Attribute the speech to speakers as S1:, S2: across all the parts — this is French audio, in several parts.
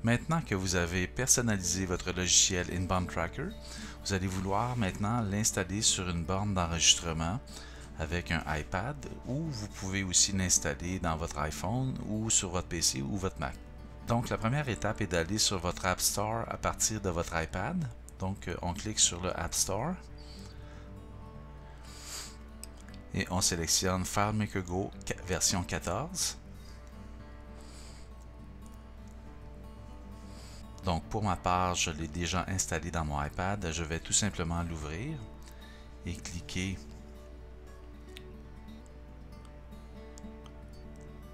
S1: Maintenant que vous avez personnalisé votre logiciel Inbound Tracker, vous allez vouloir maintenant l'installer sur une borne d'enregistrement avec un iPad, ou vous pouvez aussi l'installer dans votre iPhone ou sur votre PC ou votre Mac. Donc la première étape est d'aller sur votre App Store à partir de votre iPad. Donc on clique sur le App Store et on sélectionne FileMaker Go version 14. Donc pour ma part, je l'ai déjà installé dans mon iPad. Je vais tout simplement l'ouvrir et cliquer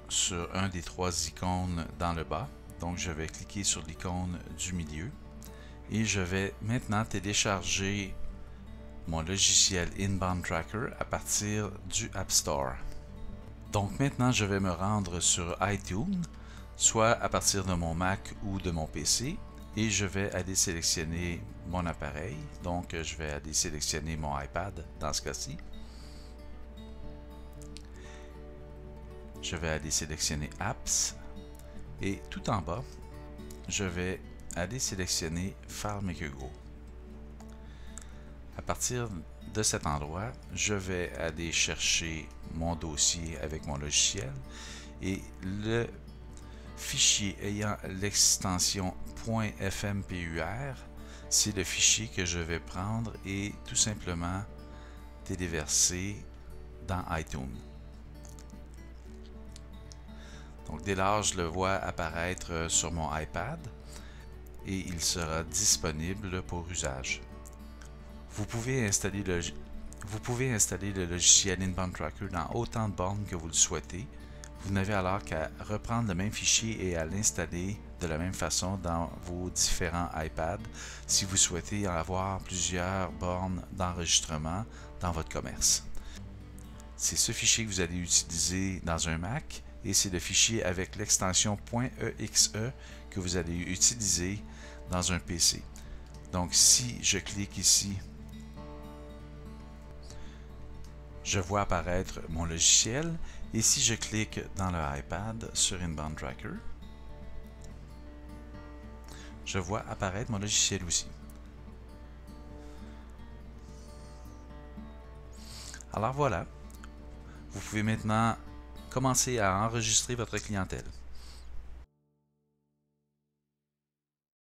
S1: sur un des trois icônes dans le bas. Donc je vais cliquer sur l'icône du milieu et je vais maintenant télécharger mon logiciel Inbound Tracker à partir du App Store. Donc maintenant je vais me rendre sur iTunes, soit à partir de mon Mac ou de mon PC, et je vais aller sélectionner mon appareil. Donc je vais aller sélectionner mon iPad dans ce cas-ci. Je vais aller sélectionner Apps et tout en bas, je vais aller sélectionner FileMaker Go. À partir de cet endroit, je vais aller chercher mon dossier avec mon logiciel et le fichier ayant l'extension .fmpur, c'est le fichier que je vais prendre et tout simplement téléverser dans iTunes. Donc dès lors, je le vois apparaître sur mon iPad et il sera disponible pour usage. Vous pouvez installer le logiciel Inbound Tracker dans autant de bornes que vous le souhaitez. Vous n'avez alors qu'à reprendre le même fichier et à l'installer de la même façon dans vos différents iPads si vous souhaitez en avoir plusieurs bornes d'enregistrement dans votre commerce. C'est ce fichier que vous allez utiliser dans un Mac et c'est le fichier avec l'extension .exe que vous allez utiliser dans un PC. Donc si je clique ici, je vois apparaître mon logiciel et si je clique dans le iPad sur Inbound Tracker, je vois apparaître mon logiciel aussi. Alors voilà, vous pouvez maintenant commencer à enregistrer votre clientèle.